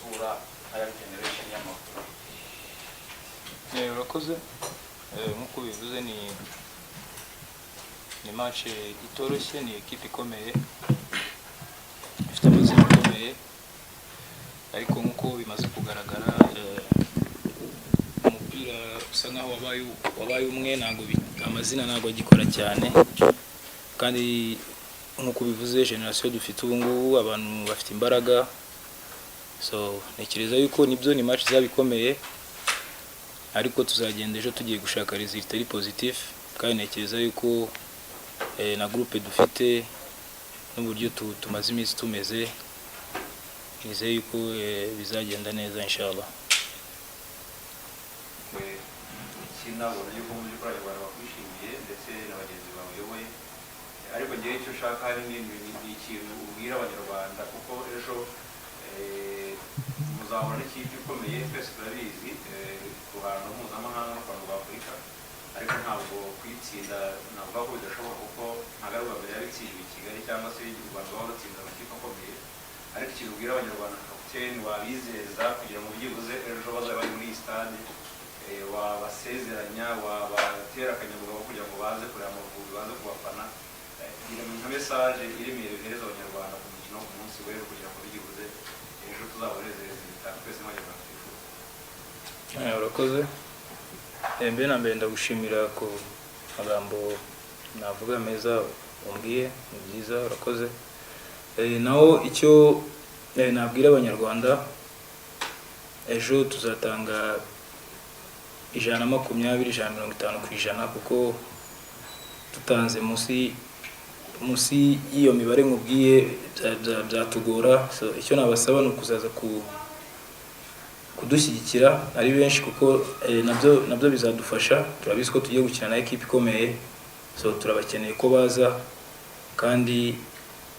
isura aya generation y'amakuru. Urakoze nkuko bivuze ni match itoroshye, ni equipe ikomeye ifite amazina akomeye, ariko nkuko bimaze kugaragara umupira usa nkaho wabaye umwe, ntago amazina ntago agikora cyane, kandi nkuko bivuze generation dufite ubu ngubu abantu bafite imbaraga, so nekereza yuko nibyo ni match zabikomeye, ariko tuzagenda ejo tugiye gushaka result ari positif, kandi nekereza yuko na groupe dufite n'uburyo tumaze iminsi tumeze, nizeye yuko bizagenda neza inshallah. Nabona yuko mu by'ukuri abantu bakwishimiye ndetse n'abagenzi bamuyoboye, ariko ngewe icyo ushaka hari n'ikintu ubwira abanyarwanda, kuko ejo muzahura n'ikipe ikomeye, twese turabizi ku ruhando mpuzamahanga no ku rwanda rwa Afurika, ariko ntabwo kuyitsinda navuga ko bidashoboka, kuko ntabwo ari ubwa mbere yabitsindiwe i Kigali cyangwa se u Rwanda baba batsinze amakipe akomeye, ariko ikintu ubwira abanyarwanda kapiteni wabizeza kugira ngo byibuze ejo bazabe bari muri iyi stade, wabasezeranya, wabatera akanyabugabo kugira ngo baze kureba Amavubi, baze kubafana, gira nka message iremereye uhereza abanyarwanda ku mukino ku munsi w'ejo, kugira ngo byibuze ejo tuzabarezereze bitanu twese nk'abanyarwanda twifuza. Urakoze. Mbere na mbere ndagushimira ku magambo navuga meza umbwiye, ni byiza, urakoze. Naho icyo nabwira abanyarwanda, ejo tuzatanga 120, 150%, kuko tutanze munsi y'iyo mibare nkubwiye byatugora. So icyo nabasaba ni ukuzaza kudushyigikira ari benshi, kuko nabyo bizadufasha. Turabizi ko tugiye gukina na equipe ikomeye, so turabakeneye ko baza, kandi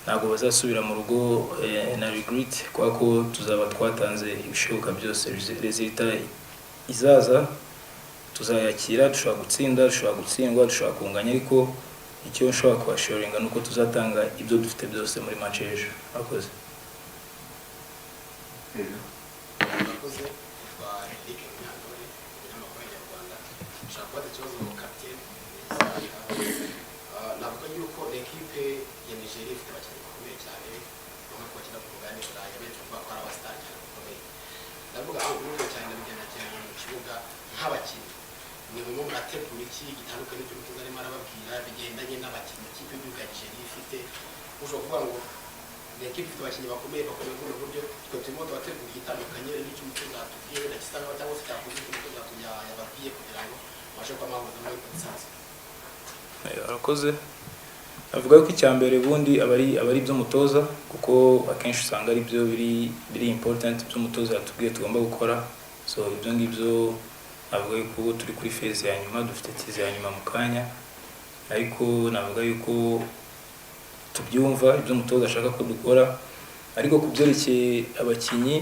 ntabwo bazasubira mu rugo na regret, kuko tuzaba twatanze ibishoboka byose. Resultat izaza tuzayakira, dushobora gutsinda, dushobora gutsindwa, dushobora kunganya, ariko icyo nshobora kubashoringa nuko tuzatanga ibyo dufite byose muri match ejo. Akoze. Akoze kwa Eric Nyandore n'amakuru y'Rwanda. Nshaka kubaza ikibazo mu kapiteni. Navuga yuko equipe ya Nigeria ifite abakinnyi bakomeye cyane, bamwe ku bakina ku mugabane w'Uburayi, benshi bavuga ko ari abastar cyane bakomeye. Ndavuga aho urugo cyane bigenda cyane mu kibuga nk'abakinnyi, ni mu murategura iki gitandukanye n'ibyo mutuza arimo arababwira bigendanye n'abakinnyi ikipe y'igihugu ya Nigeria ifite, ushobora kuvuga ngo ni equipe ifite abakinnyi bakomeye ku buryo twe turimo tubategura igitandukanye n'icyo umutoza atubwiye na kisanga cyangwa se cyakoze icyo umutoza yababwiye, kugira ngo babashe kuba bahuza muri konsansi. Urakoze. Avuga ko icyambere bundi abari by'umutoza, kuko akenshi usanga ari byo biri important by'umutoza yatubwiye tugomba gukora. So ibyo ngibyo avuga yuko turi kuri phase ya nyuma, dufite tize ya nyuma mu kanya, ariko navuga yuko tubyumva ibyo umutoza ashaka ko dukora. Ariko kubyerekeye abakinyi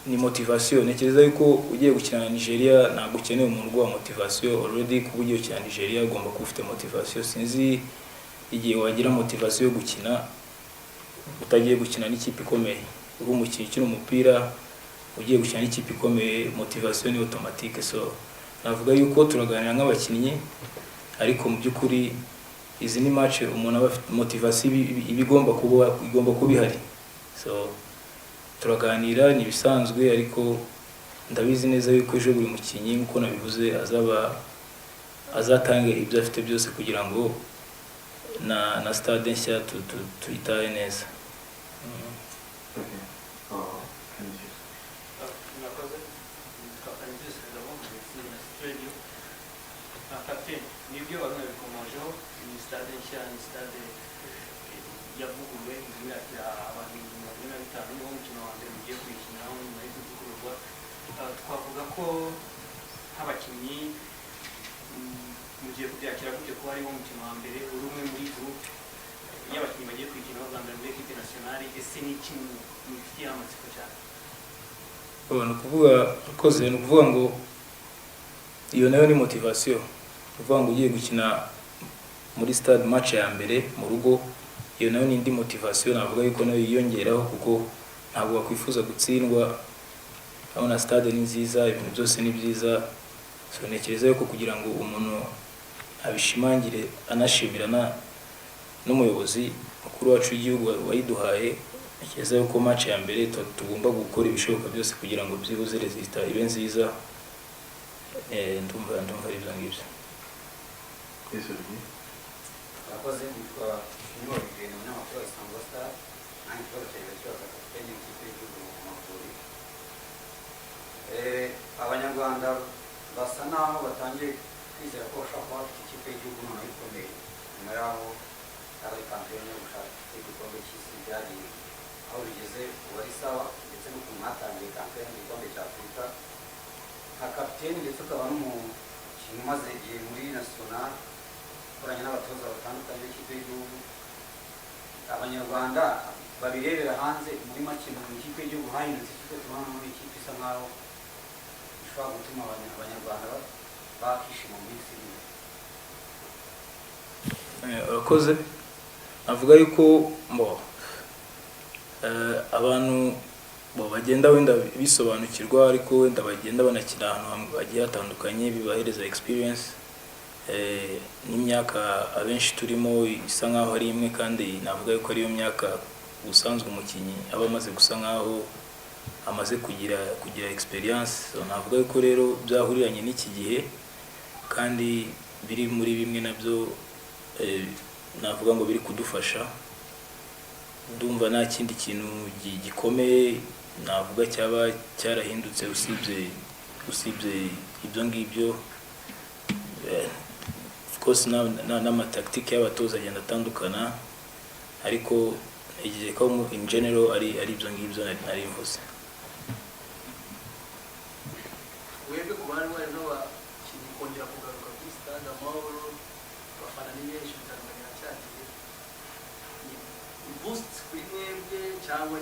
ni motivation. Nekereza yuko ugiye gukina na Nigeria ntabwo ukeneye umuntu wa motivation already, kuko ugiye gukina na Nigeria ugomba kuba ufite motivation. Sinzi igihe wagira motivation yo gukina utagiye gukina n'ikipe ikomeye. Uri umukinnyi ukina umupira ugiye gukina n'ikipe ikomeye, motivation ni automatique. So navuga yuko turaganira nk'abakinnyi, ariko mu by'ukuri izi ni match umuntu aba afite motivation igomba kuba ihari. So turaganira ni bisanzwe, ariko ndabizi neza yuko ejo buri mukinnyi nkuko nabivuze azatanga ibyo afite byose kugira ngo na stade nshya tuyitahe neza. Nibyo bamwe bikomojeho, ni stade nshya, ni stade yavuguruwe imyaka abantu 25 niho umukino wa mbere mugiye kuyikinaho nyuma yo kuvugururwa. Twavuga ko nk'abakinnyi mugiye kubyakira gute kuba ariho umukino wa mbere uri umwe muri group y'abakinnyi bagiye kuyikinaho bwa mbere muri equipe nationale, ese ni ikintu mufitiye amatsiko cyane? Ni ukuvuga ngo iyo nayo ni motivation. Kuvuga ngo ugiye gukina muri stade match ya mbere mu rugo, iyo nayo ni indi motivation navuga yuko nayo yiyongeraho, kuko ntabwo wakwifuza gutsindwa urabona stade ni nziza, ibintu byose ni byiza, so ntekereza yuko kugira ngo umuntu abishimangire anashimira n'umuyobozi mukuru wacu w'igihugu wayiduhaye, ntekereza yuko match ya mbere tugomba gukora ibishoboka byose kugira ngo byibuze resultat ibe nziza. Ndumva ari ibyo ngibyo. Abakozi bitwa Junior Ibintu n'amakuru ya Istanbul Star nanjye ikibazo cyawe kibaza kapiteni w'ikipe y'igihugu mu Mavubi. Abanyarwanda basa naho batangiye kwizera ko bashobora kuba bafite ikipe y'igihugu noneho ikomeye nyuma yaho yabaye kampiyoni yo gushaka igikombe cy'isi byagiye aho bigeze ubu ari sawa, ndetse n'ukuntu hatangiye kampiyoni y'igikombe cya Afurika nka kapiteni, ndetse ukaba n'umukinnyi umaze igihe muri national ukoranye n'abatoza batandukanye b'ikipe y'igihugu. Abanyarwanda babirebera hanze muri make mu ikipe y'igihugu hahindutse ikipe, tubona muri ikipe isa nkaho ishobora gutuma abanyarwanda bakishima mu minsi iri imbere. Urakoze. Navuga yuko abantu bagenda wenda bisobanukirwa, ariko wenda bagenda banakina ahantu hagiye hatandukanye bibahereza experience. N'imyaka abenshi turimo isa nkaho ari imwe, kandi navuga yuko ariyo myaka ubusanzwe umukinnyi aba amaze gusa nkaho amaze kugira experience. So navuga yuko rero byahuriranye n'iki gihe, kandi biri muri bimwe nabyo navuga ngo biri kudufasha. Ndumva nta kindi kintu gikomeye navuga cyaba cyarahindutse usibye ibyo ngibyo. Of course n'amatactique y'abatoza agenda atandukana, ariko ntegereje ko in general ari ibyo ngibyo nari mvuze. webwe ku bari wari n'abakinnyi kongera kugaruka kuri stade Amahoro, abafana ni benshi bitandukanye na cyagiye, ni boost kuri mwebwe cyangwa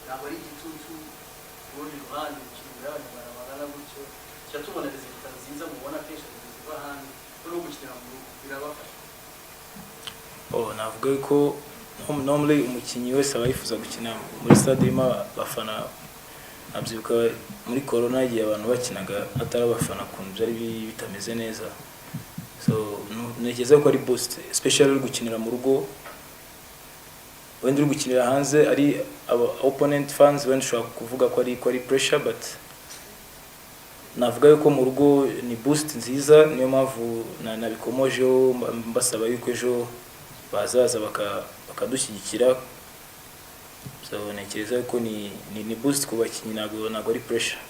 ntabwo ari igitutu urundi ruhande umukino y'abanyarwanda bagana gutyo kiratubona resultat nziza mubona kenshi ziva hanze no gukinira mu rugo birabafasha? Navuga ko normally umukinnyi wese aba yifuza gukina muri stade irimo abafana. Nabyibuka muri corona igihe abantu bakinaga atari abafana kuntu byari bitameze neza, so ntekereza ko ari boost, especially uri gukinira mu rugo. Wenda uri gukinira hanze ari opponent fans wenda ushobora kuvuga ko ari pressure, but navuga yuko mu rugo ni boost nziza. Niyo mpamvu nabikomojeho mbasaba yuko ejo bazaza bakadushyigikira. So ntekereza ko ni boost ku bakinnyi, ntabwo ari pressure.